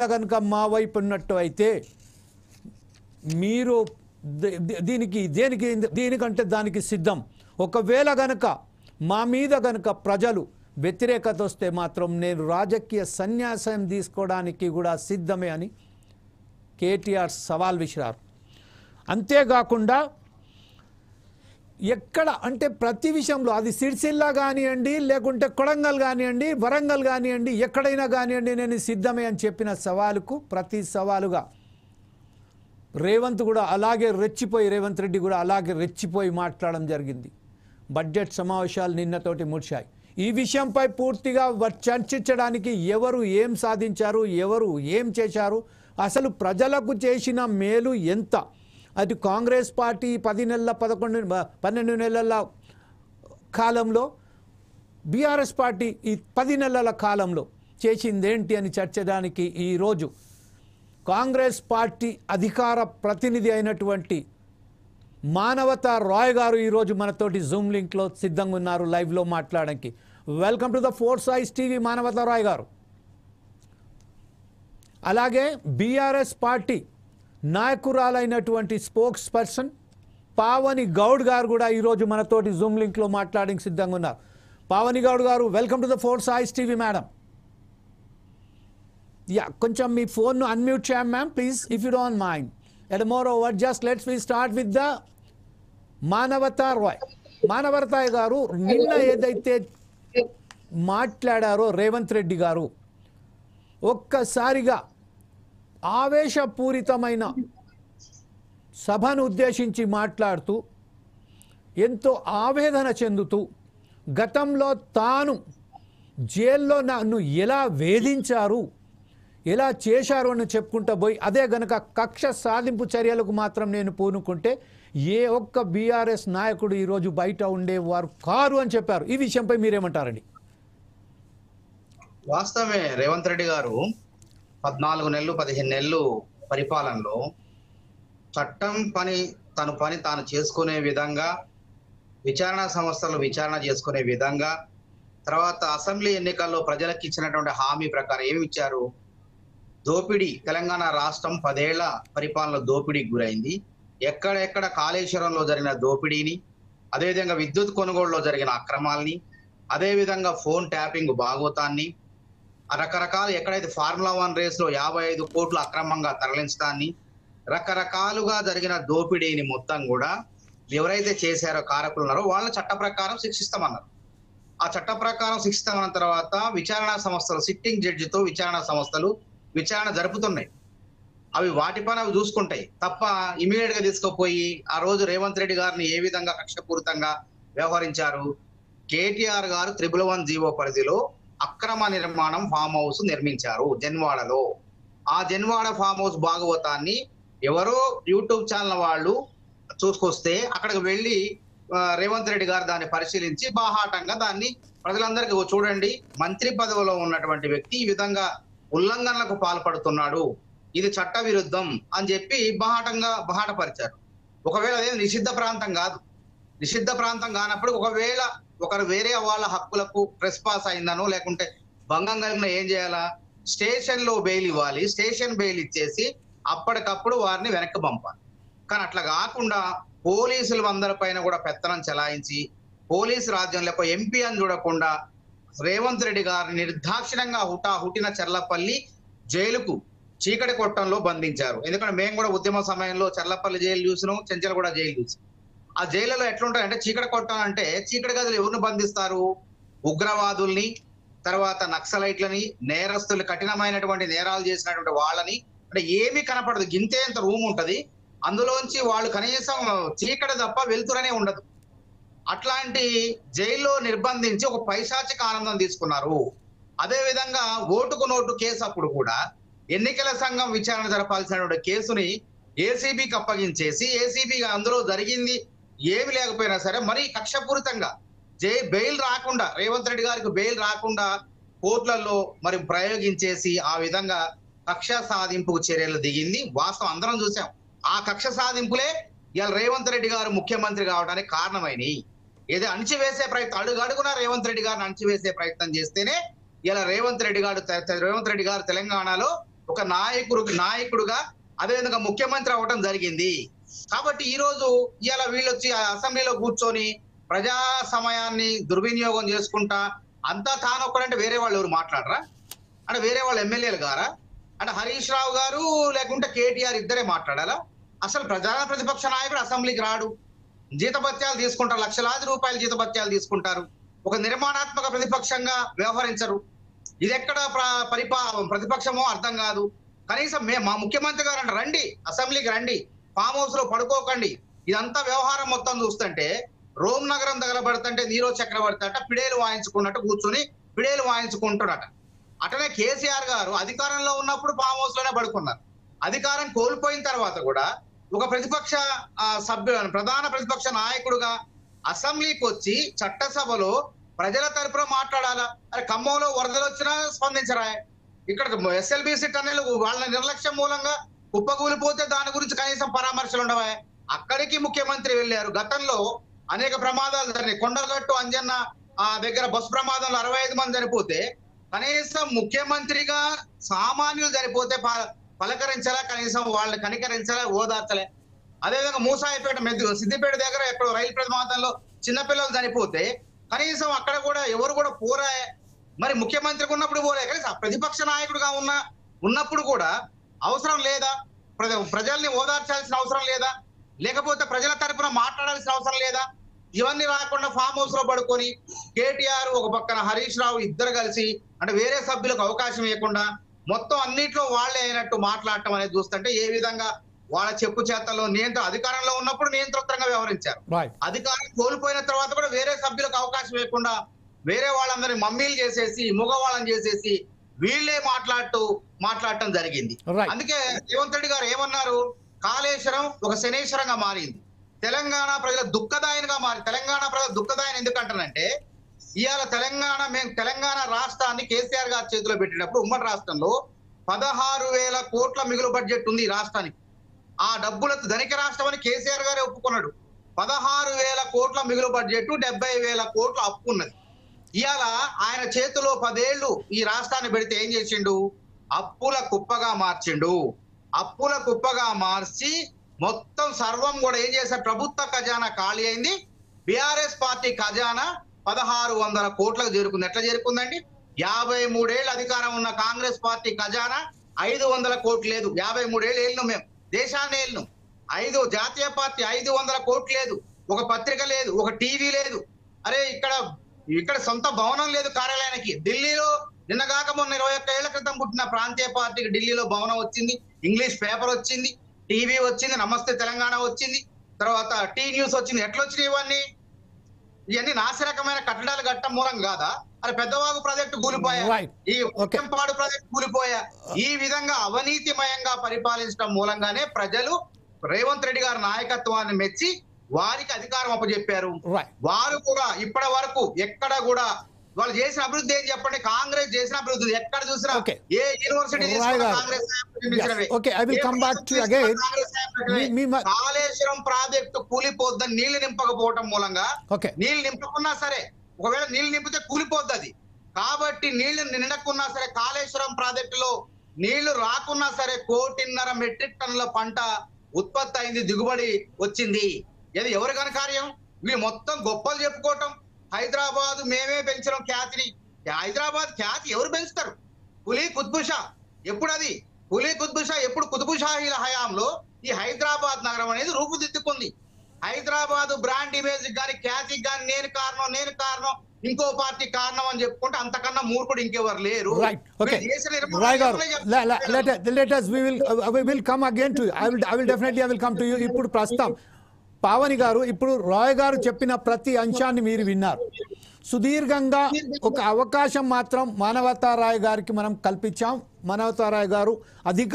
కనుక మా వైపు ఉన్నట్టు అయితే మీరు దీనికంటే దానికి సిద్ధం. ఒకవేళ గనక మా మీద గనక ప్రజలు వ్యతిరేకత వస్తే మాత్రం నేను రాజకీయ సన్యాసం తీసుకోవడానికి కూడా సిద్ధమే అని కేటీఆర్ సవాల్ విసిరారు. అంతేకాకుండా ఎక్కడ అంటే ప్రతి విషయంలో అది సిరిసిల్ల కానివ్వండి, లేకుంటే కొడంగల్ కానివ్వండి, వరంగల్ కానివ్వండి, ఎక్కడైనా కానివ్వండి నేను సిద్ధమే అని చెప్పిన సవాలుకు ప్రతి సవాలుగా రేవంత్ రెడ్డి కూడా అలాగే రెచ్చిపోయి మాట్లాడడం జరిగింది. బడ్జెట్ సమావేశాలు నిన్నతోటి ముడిచాయి. ఈ విషయంపై పూర్తిగా చర్చించడానికి ఎవరు ఏం సాధించారు, ఎవరు ఏం చేశారు, అసలు ప్రజలకు చేసిన మేలు ఎంత, అది కాంగ్రెస్ పార్టీ 12 నెలల కాలంలో, బీఆర్ఎస్ పార్టీ ఈ 10 నెలల కాలంలో చేసిందేంటి అని చర్చడానికి ఈరోజు కాంగ్రెస్ పార్టీ అధికార ప్రతినిధి అయినటువంటి మానవతా రాయ్ గారు ఈరోజు మనతోటి జూమ్ లింక్లో సిద్ధంగా ఉన్నారు లైవ్లో మాట్లాడడానికి. Welcome to the force eyes TV Manavatha Roy గారు. అలాగే బీఆర్ఎస్ పార్టీ నాయకురాలైనటువంటి స్పోక్స్ పర్సన్ పావని గౌడ్ గారు కూడా ఈరోజు మనతోటి జూమ్ లింక్లో మాట్లాడడానికి సిద్ధంగా ఉన్నారు. పావని గౌడ్ గారు, welcome to the force eyes TV madam. కొంచెం మీ ఫోన్ను అన్మ్యూట్ చేయండి ma'am please, if you don't mind. And moreover just let's we start with the Manavata Rai. మానవతా గారు నిన్న ఏదైతే మాట్లాడారో రేవంత్ రెడ్డి గారు, ఒక్కసారిగా ఆవేశపూరితమైన సభను ఉద్దేశించి మాట్లాడుతూ ఎంతో ఆవేదన చెందుతూ గతంలో తాను జైల్లో నన్ను ఎలా వేధించారు, ఎలా చేశారు అని చెప్పుకుంటూ పోయి అదే గనక కక్ష సాధింపు చర్యలకు మాత్రం నేను పూనుకుంటే ఏ ఒక్క బీఆర్ఎస్ నాయకుడు ఈరోజు బయట ఉండేవారు కారు అని చెప్పారు. ఈ విషయంపై మీరేమంటారండి? వాస్తవమే, రేవంత్ రెడ్డి గారు 14 నెలలు 15 నెలలు పరిపాలనలో చట్టం పని తాను చేసుకునే విధంగా, విచారణ సంస్థలు విచారణ చేసుకునే విధంగా, తర్వాత అసెంబ్లీ ఎన్నికల్లో ప్రజలకు ఇచ్చినటువంటి హామీ ప్రకారం ఏమి ఇచ్చారు? దోపిడీ, తెలంగాణ రాష్ట్రం 10 ఏళ్ల పరిపాలన దోపిడీకి గురైంది. ఎక్కడెక్కడ కాళేశ్వరంలో జరిగిన దోపిడీని, అదేవిధంగా విద్యుత్ కొనుగోలులో జరిగిన అక్రమాలని, అదేవిధంగా ఫోన్ ట్యాపింగ్ భాగోతాన్ని, రకరకాల ఎక్కడైతే ఫార్ములా 1 రేస్లో 55 కోట్లు అక్రమంగా తరలించడాన్ని, రకరకాలుగా జరిగిన దోపిడీని మొత్తం కూడా ఎవరైతే చేశారో కారకులు ఉన్నారో వాళ్ళ చట్ట ప్రకారం శిక్షిస్తామన్నారు. ఆ చట్ట ప్రకారం శిక్షిస్తామన్న తర్వాత విచారణ సంస్థలు, సిట్టింగ్ జడ్జితో విచారణ సంస్థలు విచారణ జరుపుతున్నాయి. అవి వాటి పని అవి చూసుకుంటాయి తప్ప ఇమీడియట్ గా తీసుకుపోయి ఆ రోజు రేవంత్ రెడ్డి గారిని ఏ విధంగా కక్షపూరితంగా వ్యవహరించారు? కేటీఆర్ గారు 111 జీవో పరిధిలో అక్రమ నిర్మాణం ఫామ్ హౌస్ నిర్మించారు జన్వాడలో. ఆ జన్వాడ ఫామ్ హౌస్ భాగవతాన్ని ఎవరో యూట్యూబ్ ఛానల్ వాళ్ళు చూసుకొస్తే అక్కడికి వెళ్ళి రేవంత్ రెడ్డి గారు దాన్ని పరిశీలించి బాహాటంగా దాన్ని ప్రజలందరికీ చూడండి, మంత్రి పదవిలో ఉన్నటువంటి వ్యక్తి ఈ విధంగా ఉల్లంఘనలకు పాల్పడుతున్నాడు, ఇది చట్ట విరుద్ధం అని చెప్పి బహాటపరిచారు. ఒకవేళ అదే నిషిద్ధ ప్రాంతం కాదు, నిషిద్ధ ప్రాంతం కానప్పుడు ఒకవేళ ఒకరు వేరే వాళ్ళ హక్కులకు ట్రెస్ పాస్ అయిందనో లేకుంటే భంగం కలిగిన ఏం చేయాలా? స్టేషన్ లో బెయిల్ ఇవ్వాలి. స్టేషన్ బెయిల్ ఇచ్చేసి అప్పటికప్పుడు వారిని వెనక్కి పంపాలి. కానీ అట్లా కాకుండా పోలీసులు అందరిపైన కూడా పెత్తనం చెలాయించి పోలీసు రాజ్యంలో ఎంపీ అని చూడకుండా రేవంత్ రెడ్డి గారిని నిర్దాక్షిణ్యంగా హుటిన చర్లపల్లి జైలుకు చీకటి కొట్టంలో బంధించారు. ఎందుకంటే మేము కూడా ఉద్యమ సమయంలో చర్లపల్లి జైలు చూసినాం, చెంచలగూడ జైలు చూసాం. ఆ జైలులో ఎట్లుంటాయంటే చీకటి కొట్టం అంటే చీకటి గదులు ఎవరిని బంధిస్తారు? ఉగ్రవాదుల్ని, తర్వాత నక్సలైట్లని, నేరస్తులు, కఠినమైనటువంటి నేరాలు చేసినటువంటి వాళ్ళని. అంటే ఏమీ కనపడదు, గింతేంత రూమ్ ఉంటది, అందులోంచి వాళ్ళు కనీసం చీకటి తప్ప వెళ్తురనే ఉండదు. అట్లాంటి జైల్లో నిర్బంధించి ఒక పైశాచిక ఆనందం తీసుకున్నారు. అదే విధంగా ఓటుకు నోటు కేసు అప్పుడు కూడా ఎన్నికల సంఘం విచారణ జరపాల్సినటువంటి కేసుని ఏసీబీకి అప్పగించేసి ఏసీబీ అందులో జరిగింది ఏమి లేకపోయినా సరే మరి కక్షపూరితంగా బెయిల్ రాకుండా, రేవంత్ రెడ్డి గారికి బెయిల్ రాకుండా కోర్టులలో మరి ప్రయోగించేసి ఆ విధంగా కక్ష సాధింపు చర్యలు దిగింది. వాస్తవం అందరం చూసాం. ఆ కక్ష సాధింపులే ఇవాళ రేవంత్ రెడ్డి గారు ముఖ్యమంత్రి కావడానికి కారణమైనవి. ఏదో అణిచివేసే ప్రయత్నం, అడుగడుగునా రేవంత్ రెడ్డి గారిని అణిచివేసే ప్రయత్నం చేస్తేనే ఇలా రేవంత్ రెడ్డి గారు తెలంగాణలో ఒక నాయకుడుగా అదేవిధంగా ముఖ్యమంత్రి అవ్వడం జరిగింది. కాబట్టి ఈ రోజు ఇవాళ వీళ్ళు వచ్చి అసెంబ్లీలో కూర్చొని ప్రజా సమయాన్ని దుర్వినియోగం చేసుకుంటా అంతా తానొక్కడంటే వేరే వాళ్ళు ఎవరు మాట్లాడరా? అంటే వేరే వాళ్ళు ఎమ్మెల్యేలు గారా? అంటే హరీష్ రావు గారు లేకుంటే కేటీఆర్ ఇద్దరే మాట్లాడాలా? అసలు ప్రధాన ప్రతిపక్ష నాయకుడు అసెంబ్లీకి రాడు. జీతభత్యాలు తీసుకుంటారు, లక్షలాది రూపాయల జీతభత్యాలు తీసుకుంటారు. ఒక నిర్మాణాత్మక ప్రతిపక్షంగా వ్యవహరించరు. ఇది ఎక్కడ ప్రతిపక్షమో అర్థం కాదు. కనీసం మా ముఖ్యమంత్రి గారు అంటే రండి, అసెంబ్లీకి రండి, ఫామ్ హౌస్ లో పడుకోకండి. ఇదంతా వ్యవహారం మొత్తం చూస్తుంటే రోమ్ నగరం తగలబడుతుంటే నీరో చక్రవర్తి అట పిడేలు వాయించుకున్నట్టు కూర్చొని పిడేలు వాయించుకుంటున్నట. అటనే కేసీఆర్ గారు అధికారంలో ఉన్నప్పుడు ఫామ్ హౌస్ లోనే పడుకున్నారు. అధికారం కోల్పోయిన తర్వాత కూడా ఒక ప్రతిపక్ష ప్రధాన ప్రతిపక్ష నాయకుడుగా అసెంబ్లీకి వచ్చి చట్టసభలో ప్రజల తరపున మాట్లాడాలా? అరే ఖమ్మంలో వరదలు వచ్చినా స్పందించరా? ఇక్కడ ఎస్ఎల్బిసి టన్నెల్ వాళ్ళ నిర్లక్ష్యం మూలంగా కుప్పకూలిపోతే దాని గురించి కనీసం పరామర్శలు ఉండవా? అక్కడికి ముఖ్యమంత్రి వెళ్ళారు. గతంలో అనేక ప్రమాదాలు జరిగినాయి. కొండగట్టు అంజన్న దగ్గర బస్సు ప్రమాదంలో 65 మంది చనిపోతే కనీసం ముఖ్యమంత్రిగా సామాన్యులు చనిపోతే పలకరించలే, కనీసం వాళ్ళని కనికరించలే, ఓదార్చలే. అదేవిధంగా మూసాయిపేట సిద్దిపేట దగ్గర ఎక్కడో రైలు ప్రమాదంలో చిన్నపిల్లలు చనిపోతే కనీసం అక్కడ కూడా ఎవరు కూడా పోరా? మరి ముఖ్యమంత్రికి ఉన్నప్పుడు పోలే, కనీసం ప్రతిపక్ష నాయకుడుగా ఉన్నప్పుడు కూడా అవసరం లేదా? ప్రజల్ని ఓదార్చాల్సిన అవసరం లేదా? లేకపోతే ప్రజల తరపున మాట్లాడాల్సిన అవసరం లేదా? ఇవన్నీ రాకుండా ఫామ్ హౌస్ లో పడుకొని కేటీఆర్ ఒక పక్కన హరీష్ రావు ఇద్దరు కలిసి అంటే వేరే సభ్యులకు అవకాశం ఇవ్వకుండా మొత్తం అన్నిట్లో వాళ్లే అయినట్టు మాట్లాడటం అనేది చూస్తుంటే ఏ విధంగా వాళ్ళ చెప్పు చేతల్లో అధికారంలో ఉన్నప్పుడు నియంత్రితంగా వ్యవహరించారు. అధికారం కోల్పోయిన తర్వాత కూడా వేరే సభ్యులకు అవకాశం ఇవ్వకుండా వేరే వాళ్ళందరినీ మమ్మీలు చేసేసి మగవాళ్ళని చేసేసి వీళ్ళే మాట్లాడటం జరిగింది. అందుకే రేవంత్ రెడ్డి గారు ఏమన్నారు? కాళేశ్వరం ఒక శనేశ్వరంగా మారింది, తెలంగాణ ప్రజల దుఃఖదాయనిగా తెలంగాణ ప్రజల దుఃఖదాయని ఎందుకంటానంటే ఇవాళ మేము తెలంగాణ రాష్ట్రాన్ని కేసీఆర్ గారి చేతిలో పెట్టినప్పుడు ఉమ్మడి రాష్ట్రంలో 16,000 కోట్ల మిగులు బడ్జెట్ ఉంది ఈ రాష్ట్రానికి. ఆ డబ్బులతో ధనిక రాష్ట్రం అని కేసీఆర్ గారే ఒప్పుకున్నాడు. 16,000 కోట్ల మిగులు బడ్జెట్, 70,000 కోట్ల అప్పు ఉన్నది. ఇవాళ ఆయన చేతిలో 10 ఏళ్లు ఈ రాష్ట్రాన్ని పెడితే ఏం చేసిండు? అప్పుల కుప్పగా మార్చి మొత్తం సర్వం కూడా ఏం చేశారు? ప్రభుత్వ ఖజానా ఖాళీ అయింది. బీఆర్ఎస్ పార్టీ ఖజానా 1,600 కోట్లకు చేరుకుంది. ఎట్లా చేరుకుందండి? 53 ఏళ్ళు అధికారం ఉన్న కాంగ్రెస్ పార్టీ ఖజానా 500 కోట్లు లేదు. 53 ఏళ్ళు ఏళ్ళను మేము దేశాన్ని ఏళ్ళను. జాతీయ పార్టీ 500 కోట్లు లేదు, ఒక పత్రిక లేదు, ఒక టీవీ లేదు. అరే ఇక్కడ సొంత భవనం లేదు కార్యాలయానికి. ఢిల్లీలో నిన్నగాక మొన్న 21 ఏళ్ల క్రితం పుట్టిన ప్రాంతీయ పార్టీకి ఢిల్లీలో భవనం వచ్చింది, ఇంగ్లీష్ పేపర్ వచ్చింది, టీవీ వచ్చింది, నమస్తే తెలంగాణ వచ్చింది, తర్వాత టీ న్యూస్ వచ్చింది. ఎట్లొచ్చినాయి ఇవన్నీ నాసిరకమైన కట్టడాలు కట్టడం మూలం కాదా? అరే పెద్దవాగు ప్రాజెక్టు కూలిపోయా, ఈ పాడు ప్రాజెక్టు కూలిపోయా. ఈ విధంగా అవినీతిమయంగా పరిపాలించడం మూలంగానే ప్రజలు రేవంత్ రెడ్డి గారి నాయకత్వాన్ని మెచ్చి వారికి అధికారం అప్పచెప్పారు. వారు కూడా ఇప్పటి వరకు ఎక్కడ కూడా వాళ్ళు చేసిన అభివృద్ధి ఏం చెప్పండి? కాంగ్రెస్ చేసిన అభివృద్ధి ఎక్కడ చూసినా ఏ యూనివర్సిటీ కాళేశ్వరం ప్రాజెక్టు కూలిపోద్దని నీళ్లు నింపకపోవటం మూలంగా నీళ్లు నింపకున్నా సరే, ఒకవేళ నీళ్లు నింపితే కూలిపోద్ది అది. కాబట్టి నీళ్లు నిండకున్నా సరే, కాళేశ్వరం ప్రాజెక్టులో నీళ్లు రాకున్నా సరే 1.5 మెట్రిక్ టన్నుల పంట ఉత్పత్తి అయింది, దిగుబడి వచ్చింది. ఇది ఎవరి ఘనకార్యం? వీళ్ళు మొత్తం గొప్పలు చెప్పుకోవటం. హైదరాబాద్ మేమే పెంచడం ఖ్యాతిని. హైదరాబాద్ ఖ్యాతి ఎవరు పెంచుతారు? కులీ కుతుబ్ షా. ఎప్పుడు కుతుబ్ షాహీల హయాంలో ఈ హైదరాబాద్ నగరం అనేది రూపుదిద్దుకుంది. హైదరాబాద్ బ్రాండ్ ఇమేజ్ గాని ఖ్యాతికి గాని నేను కారణం ఇంకో పార్టీ కారణం అని చెప్పుకుంటే అంతకన్నా మూర్ఖుడు ఇంకెవరు లేరు. ఇప్పుడు ప్రస్తుతం పావని గారు, ఇప్పుడు రాయ్ గారు చెప్పిన ప్రతి అంశాన్ని మీరు విన్నారు. సుదీర్ఘంగా ఒక అవకాశం మాత్రం మానవతారాయ్ గారికి మనం కల్పించాం. మానవతారాయ్ గారు